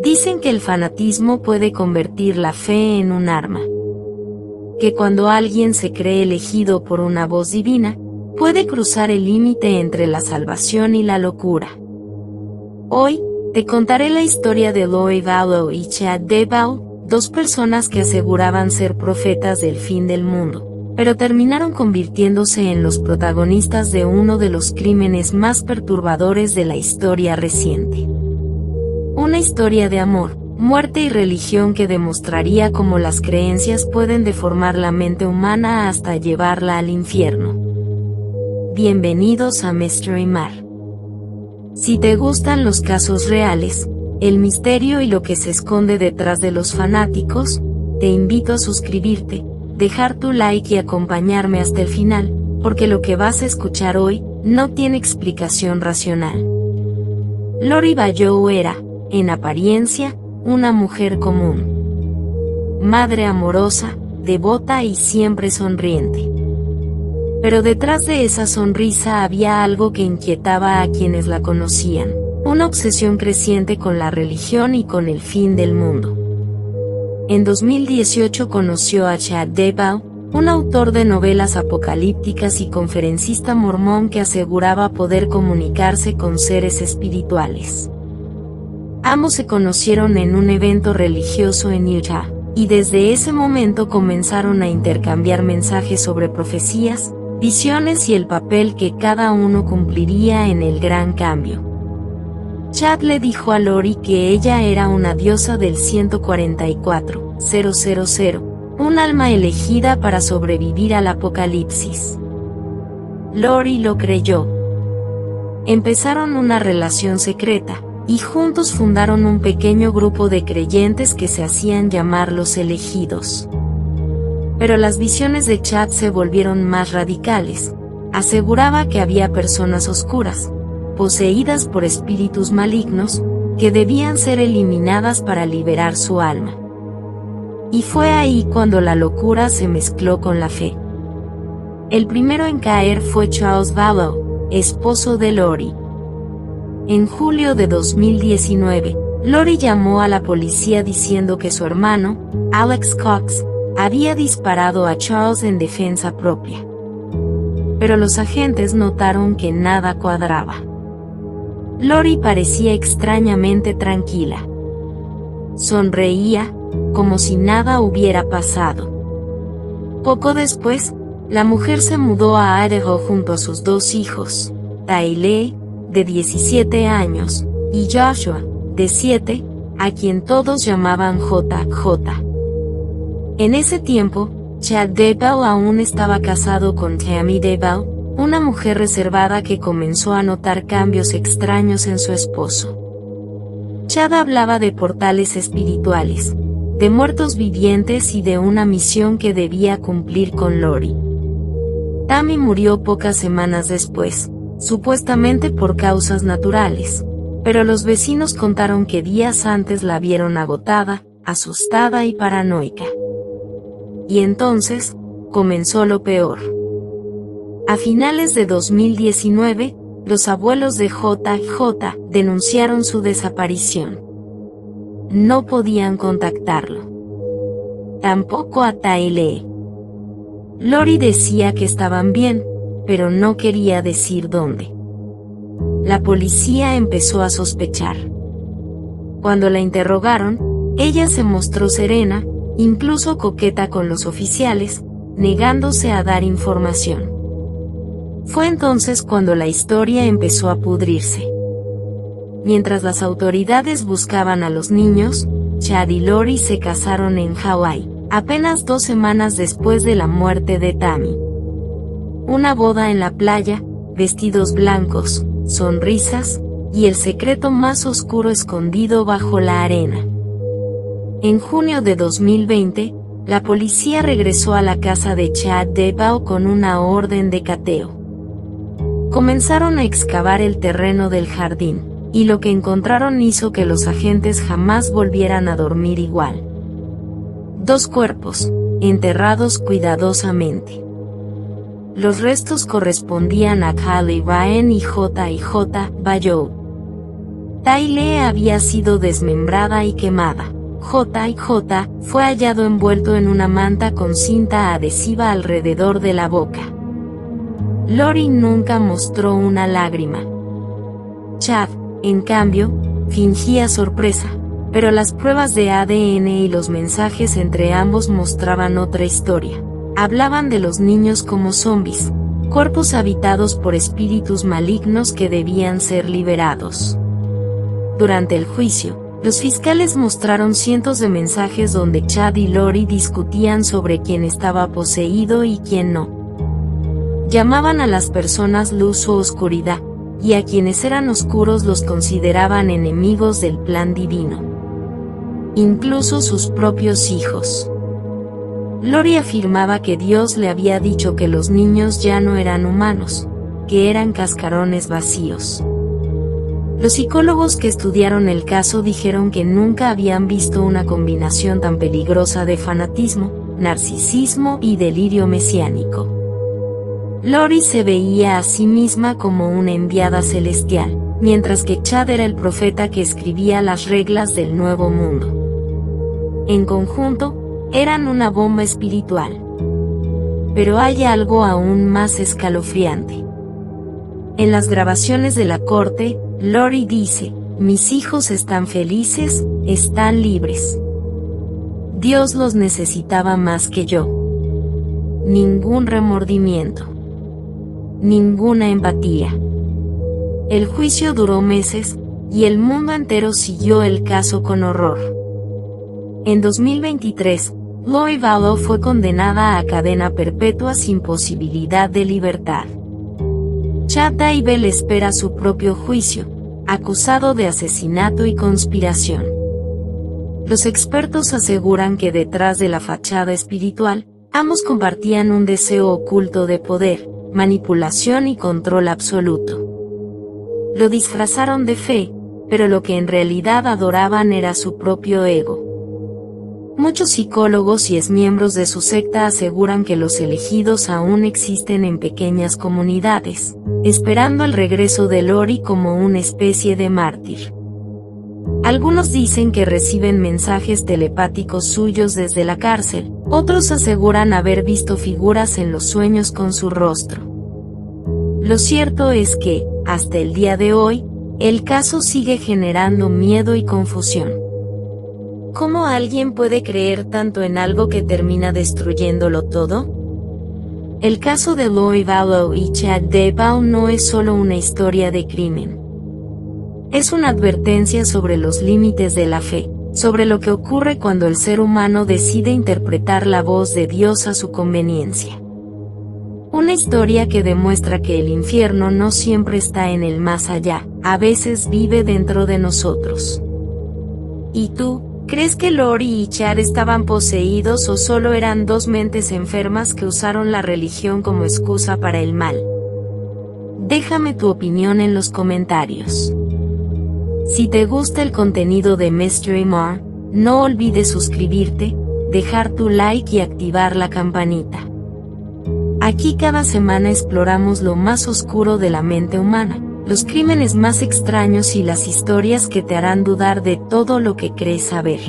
Dicen que el fanatismo puede convertir la fe en un arma. Que cuando alguien se cree elegido por una voz divina, puede cruzar el límite entre la salvación y la locura. Hoy, te contaré la historia de Lori Vallow y Chad Daybell, dos personas que aseguraban ser profetas del fin del mundo, pero terminaron convirtiéndose en los protagonistas de uno de los crímenes más perturbadores de la historia reciente. Una historia de amor, muerte y religión que demostraría cómo las creencias pueden deformar la mente humana hasta llevarla al infierno. Bienvenidos a Mystery Mar. Si te gustan los casos reales, el misterio y lo que se esconde detrás de los fanáticos, te invito a suscribirte, dejar tu like y acompañarme hasta el final, porque lo que vas a escuchar hoy no tiene explicación racional. Lori Vallow era, en apariencia, una mujer común. Madre amorosa, devota y siempre sonriente. Pero detrás de esa sonrisa había algo que inquietaba a quienes la conocían, una obsesión creciente con la religión y con el fin del mundo. En 2018 conoció a Chad Daybell, un autor de novelas apocalípticas y conferencista mormón que aseguraba poder comunicarse con seres espirituales. Ambos se conocieron en un evento religioso en Utah, y desde ese momento comenzaron a intercambiar mensajes sobre profecías, visiones y el papel que cada uno cumpliría en el gran cambio. Chad le dijo a Lori que ella era una diosa del 144,000, un alma elegida para sobrevivir al apocalipsis. Lori lo creyó. Empezaron una relación secreta, y juntos fundaron un pequeño grupo de creyentes que se hacían llamar los elegidos. Pero las visiones de Chad se volvieron más radicales. Aseguraba que había personas oscuras, poseídas por espíritus malignos, que debían ser eliminadas para liberar su alma. Y fue ahí cuando la locura se mezcló con la fe. El primero en caer fue Charles Vallow, esposo de Lori. En julio de 2019, Lori llamó a la policía diciendo que su hermano, Alex Cox, había disparado a Charles en defensa propia. Pero los agentes notaron que nada cuadraba. Lori parecía extrañamente tranquila. Sonreía, como si nada hubiera pasado. Poco después, la mujer se mudó a Idaho junto a sus dos hijos, Tylee, de 17 años, y Joshua, de 7, a quien todos llamaban JJ. En ese tiempo, Chad Daybell aún estaba casado con Tammy Daybell, una mujer reservada que comenzó a notar cambios extraños en su esposo. Chad hablaba de portales espirituales, de muertos vivientes y de una misión que debía cumplir con Lori. Tammy murió pocas semanas después, supuestamente por causas naturales, pero los vecinos contaron que días antes la vieron agotada, asustada y paranoica. Y entonces, comenzó lo peor. A finales de 2019, los abuelos de JJ denunciaron su desaparición. No podían contactarlo. Tampoco a Tylee. Lori decía que estaban bien, pero no quería decir dónde. La policía empezó a sospechar. Cuando la interrogaron, ella se mostró serena, incluso coqueta con los oficiales, negándose a dar información. Fue entonces cuando la historia empezó a pudrirse. Mientras las autoridades buscaban a los niños, Chad y Lori se casaron en Hawái, apenas 2 semanas después de la muerte de Tammy. Una boda en la playa, vestidos blancos, sonrisas, y el secreto más oscuro escondido bajo la arena. En junio de 2020, la policía regresó a la casa de Chad Daybell con una orden de cateo. Comenzaron a excavar el terreno del jardín, y lo que encontraron hizo que los agentes jamás volvieran a dormir igual. 2 cuerpos, enterrados cuidadosamente. Los restos correspondían a Callie Ryan y J.J. Vallow. Tyle había sido desmembrada y quemada. J.J. fue hallado envuelto en una manta con cinta adhesiva alrededor de la boca. Lori nunca mostró una lágrima. Chad, en cambio, fingía sorpresa, pero las pruebas de ADN y los mensajes entre ambos mostraban otra historia. Hablaban de los niños como zombies, cuerpos habitados por espíritus malignos que debían ser liberados. Durante el juicio, los fiscales mostraron cientos de mensajes donde Chad y Lori discutían sobre quién estaba poseído y quién no. Llamaban a las personas luz o oscuridad, y a quienes eran oscuros los consideraban enemigos del plan divino. Incluso sus propios hijos. Lori afirmaba que Dios le había dicho que los niños ya no eran humanos, que eran cascarones vacíos. Los psicólogos que estudiaron el caso dijeron que nunca habían visto una combinación tan peligrosa de fanatismo, narcisismo y delirio mesiánico. Lori se veía a sí misma como una enviada celestial, mientras que Chad era el profeta que escribía las reglas del nuevo mundo. En conjunto, eran una bomba espiritual. Pero hay algo aún más escalofriante. En las grabaciones de la corte, Lori dice: "Mis hijos están felices, están libres. Dios los necesitaba más que yo". Ningún remordimiento. Ninguna empatía. El juicio duró meses, y el mundo entero siguió el caso con horror. En 2023, Lori Vallow fue condenada a cadena perpetua sin posibilidad de libertad. Chad Daybell espera su propio juicio, acusado de asesinato y conspiración. Los expertos aseguran que detrás de la fachada espiritual, ambos compartían un deseo oculto de poder, manipulación y control absoluto. Lo disfrazaron de fe, pero lo que en realidad adoraban era su propio ego. Muchos psicólogos y exmiembros de su secta aseguran que los elegidos aún existen en pequeñas comunidades, esperando el regreso de Lori como una especie de mártir. Algunos dicen que reciben mensajes telepáticos suyos desde la cárcel, otros aseguran haber visto figuras en los sueños con su rostro. Lo cierto es que, hasta el día de hoy, el caso sigue generando miedo y confusión. ¿Cómo alguien puede creer tanto en algo que termina destruyéndolo todo? El caso de Lori Vallow y Chad Daybell no es solo una historia de crimen. Es una advertencia sobre los límites de la fe, sobre lo que ocurre cuando el ser humano decide interpretar la voz de Dios a su conveniencia. Una historia que demuestra que el infierno no siempre está en el más allá, a veces vive dentro de nosotros. ¿Y tú? ¿Crees que Lori y Chad estaban poseídos o solo eran dos mentes enfermas que usaron la religión como excusa para el mal? Déjame tu opinión en los comentarios. Si te gusta el contenido de Mystery More, no olvides suscribirte, dejar tu like y activar la campanita. Aquí cada semana exploramos lo más oscuro de la mente humana, los crímenes más extraños y las historias que te harán dudar de todo lo que crees saber.